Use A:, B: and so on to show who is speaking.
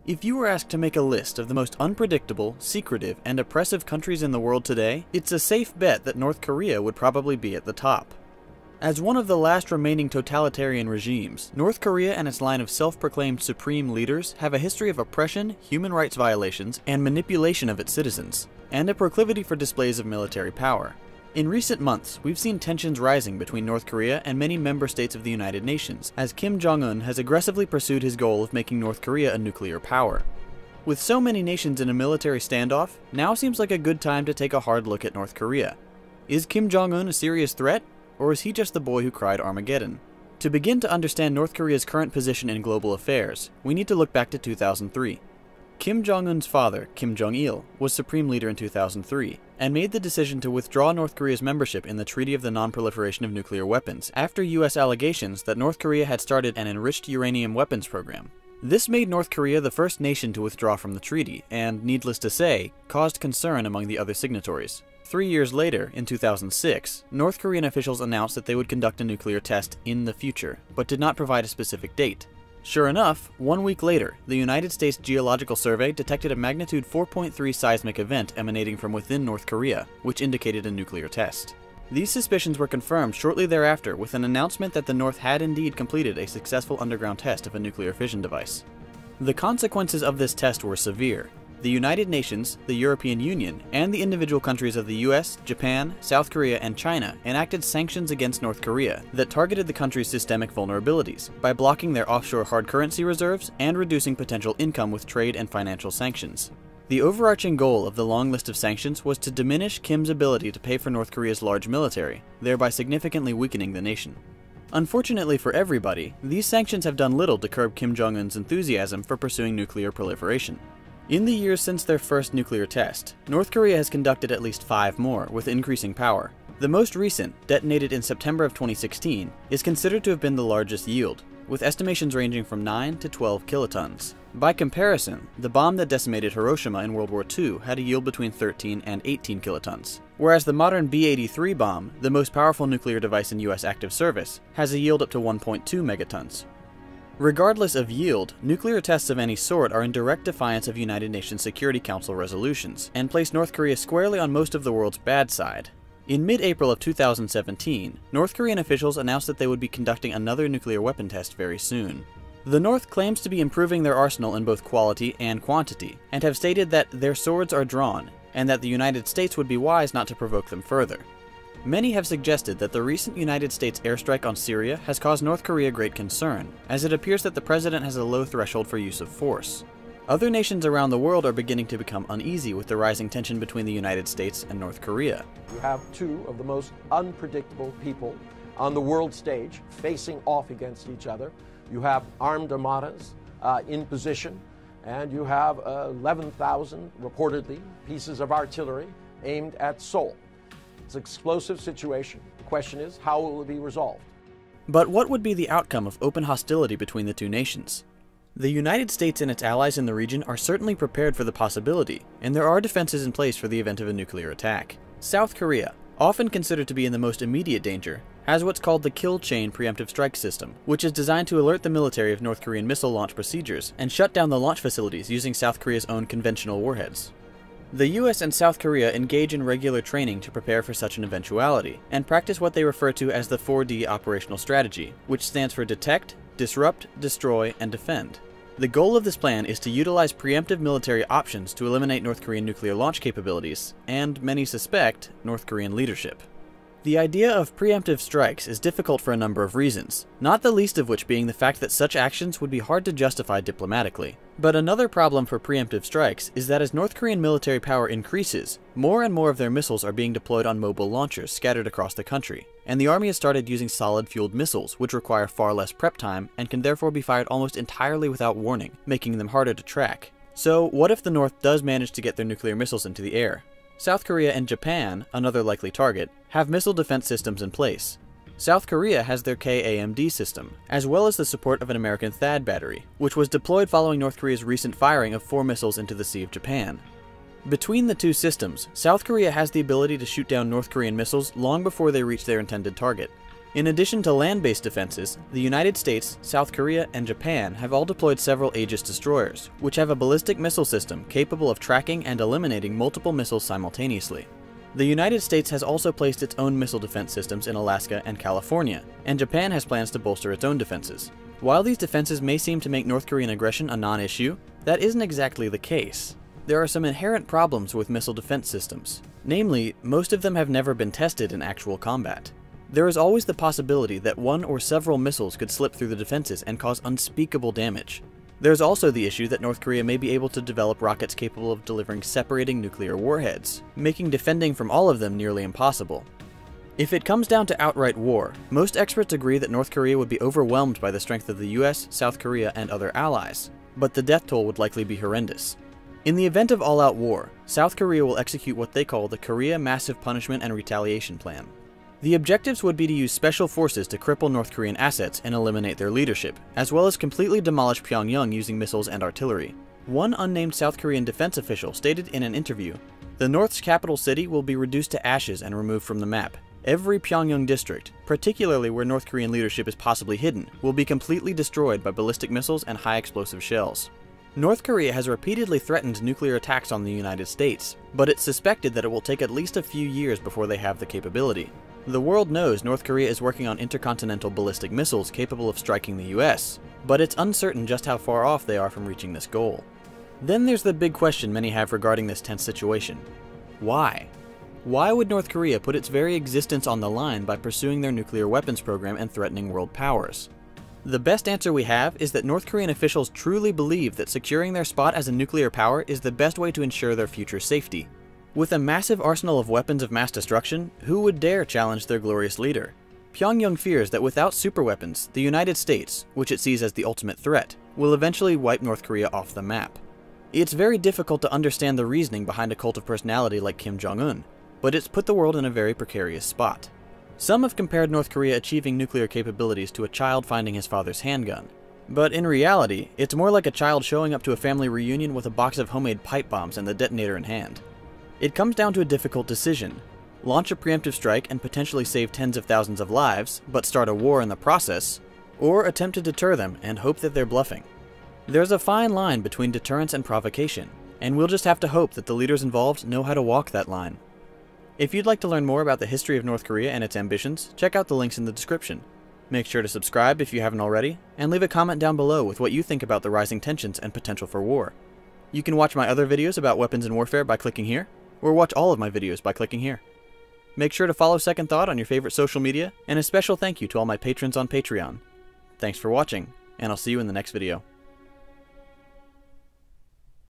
A: If you were asked to make a list of the most unpredictable, secretive, and oppressive countries in the world today, it's a safe bet that North Korea would probably be at the top. As one of the last remaining totalitarian regimes, North Korea and its line of self-proclaimed supreme leaders have a history of oppression, human rights violations, and manipulation of its citizens, and a proclivity for displays of military power. In recent months, we've seen tensions rising between North Korea and many member states of the United Nations, as Kim Jong-un has aggressively pursued his goal of making North Korea a nuclear power. With so many nations in a military standoff, now seems like a good time to take a hard look at North Korea. Is Kim Jong-un a serious threat, or is he just the boy who cried Armageddon? To begin to understand North Korea's current position in global affairs, we need to look back to 2003. Kim Jong-un's father, Kim Jong-il, was supreme leader in 2003, and made the decision to withdraw North Korea's membership in the Treaty of the Non-Proliferation of Nuclear Weapons after US allegations that North Korea had started an enriched uranium weapons program. This made North Korea the first nation to withdraw from the treaty, and, needless to say, caused concern among the other signatories. 3 years later, in 2006, North Korean officials announced that they would conduct a nuclear test in the future, but did not provide a specific date. Sure enough, 1 week later, the United States Geological Survey detected a magnitude 4.3 seismic event emanating from within North Korea, which indicated a nuclear test. These suspicions were confirmed shortly thereafter with an announcement that the North had indeed completed a successful underground test of a nuclear fission device. The consequences of this test were severe. The United Nations, the European Union, and the individual countries of the US, Japan, South Korea, and China enacted sanctions against North Korea that targeted the country's systemic vulnerabilities by blocking their offshore hard currency reserves and reducing potential income with trade and financial sanctions. The overarching goal of the long list of sanctions was to diminish Kim's ability to pay for North Korea's large military, thereby significantly weakening the nation. Unfortunately for everybody, these sanctions have done little to curb Kim Jong-un's enthusiasm for pursuing nuclear proliferation. In the years since their first nuclear test, North Korea has conducted at least 5 more, with increasing power. The most recent, detonated in September of 2016, is considered to have been the largest yield, with estimations ranging from 9 to 12 kilotons. By comparison, the bomb that decimated Hiroshima in World War II had a yield between 13 and 18 kilotons, whereas the modern B-83 bomb, the most powerful nuclear device in US active service, has a yield up to 1.2 megatons. Regardless of yield, nuclear tests of any sort are in direct defiance of United Nations Security Council resolutions, and place North Korea squarely on most of the world's bad side. In mid-April of 2017, North Korean officials announced that they would be conducting another nuclear weapon test very soon. The North claims to be improving their arsenal in both quality and quantity, and have stated that their swords are drawn, and that the United States would be wise not to provoke them further. Many have suggested that the recent United States airstrike on Syria has caused North Korea great concern, as it appears that the president has a low threshold for use of force. Other nations around the world are beginning to become uneasy with the rising tension between the United States and North Korea.
B: You have two of the most unpredictable people on the world stage facing off against each other. You have armed armadas in position, and you have 11,000, reportedly, pieces of artillery aimed at Seoul. It's an explosive situation. The question is, how will it be resolved?
A: But what would be the outcome of open hostility between the two nations? The United States and its allies in the region are certainly prepared for the possibility, and there are defenses in place for the event of a nuclear attack. South Korea, often considered to be in the most immediate danger, has what's called the Kill Chain Preemptive Strike System, which is designed to alert the military of North Korean missile launch procedures and shut down the launch facilities using South Korea's own conventional warheads. The US and South Korea engage in regular training to prepare for such an eventuality, and practice what they refer to as the 4D operational strategy, which stands for Detect, Disrupt, Destroy, and Defend. The goal of this plan is to utilize preemptive military options to eliminate North Korean nuclear launch capabilities, and many suspect, North Korean leadership. The idea of preemptive strikes is difficult for a number of reasons, not the least of which being the fact that such actions would be hard to justify diplomatically. But another problem for preemptive strikes is that as North Korean military power increases, more and more of their missiles are being deployed on mobile launchers scattered across the country, and the army has started using solid-fueled missiles, which require far less prep time and can therefore be fired almost entirely without warning, making them harder to track. So what if the North does manage to get their nuclear missiles into the air? South Korea and Japan, another likely target, have missile defense systems in place. South Korea has their KAMD system, as well as the support of an American THAAD battery, which was deployed following North Korea's recent firing of 4 missiles into the Sea of Japan. Between the two systems, South Korea has the ability to shoot down North Korean missiles long before they reach their intended target. In addition to land-based defenses, the United States, South Korea, and Japan have all deployed several Aegis destroyers, which have a ballistic missile system capable of tracking and eliminating multiple missiles simultaneously. The United States has also placed its own missile defense systems in Alaska and California, and Japan has plans to bolster its own defenses. While these defenses may seem to make North Korean aggression a non-issue, that isn't exactly the case. There are some inherent problems with missile defense systems. Namely, most of them have never been tested in actual combat. There is always the possibility that one or several missiles could slip through the defenses and cause unspeakable damage. There's also the issue that North Korea may be able to develop rockets capable of delivering separating nuclear warheads, making defending from all of them nearly impossible. If it comes down to outright war, most experts agree that North Korea would be overwhelmed by the strength of the US, South Korea, and other allies, but the death toll would likely be horrendous. In the event of all-out war, South Korea will execute what they call the Korea Massive Punishment and Retaliation Plan. The objectives would be to use special forces to cripple North Korean assets and eliminate their leadership, as well as completely demolish Pyongyang using missiles and artillery. One unnamed South Korean defense official stated in an interview, "The North's capital city will be reduced to ashes and removed from the map. Every Pyongyang district, particularly where North Korean leadership is possibly hidden, will be completely destroyed by ballistic missiles and high explosive shells." North Korea has repeatedly threatened nuclear attacks on the United States, but it's suspected that it will take at least a few years before they have the capability. The world knows North Korea is working on intercontinental ballistic missiles capable of striking the US, but it's uncertain just how far off they are from reaching this goal. Then there's the big question many have regarding this tense situation. Why? Why would North Korea put its very existence on the line by pursuing their nuclear weapons program and threatening world powers? The best answer we have is that North Korean officials truly believe that securing their spot as a nuclear power is the best way to ensure their future safety. With a massive arsenal of weapons of mass destruction, who would dare challenge their glorious leader? Pyongyang fears that without superweapons, the United States, which it sees as the ultimate threat, will eventually wipe North Korea off the map. It's very difficult to understand the reasoning behind a cult of personality like Kim Jong-un, but it's put the world in a very precarious spot. Some have compared North Korea achieving nuclear capabilities to a child finding his father's handgun. But in reality, it's more like a child showing up to a family reunion with a box of homemade pipe bombs and the detonator in hand. It comes down to a difficult decision. Launch a preemptive strike and potentially save tens of thousands of lives, but start a war in the process, or attempt to deter them and hope that they're bluffing. There's a fine line between deterrence and provocation, and we'll just have to hope that the leaders involved know how to walk that line. If you'd like to learn more about the history of North Korea and its ambitions, check out the links in the description. Make sure to subscribe if you haven't already, and leave a comment down below with what you think about the rising tensions and potential for war. You can watch my other videos about weapons and warfare by clicking here, or watch all of my videos by clicking here. Make sure to follow Second Thought on your favorite social media, and a special thank you to all my patrons on Patreon. Thanks for watching, and I'll see you in the next video.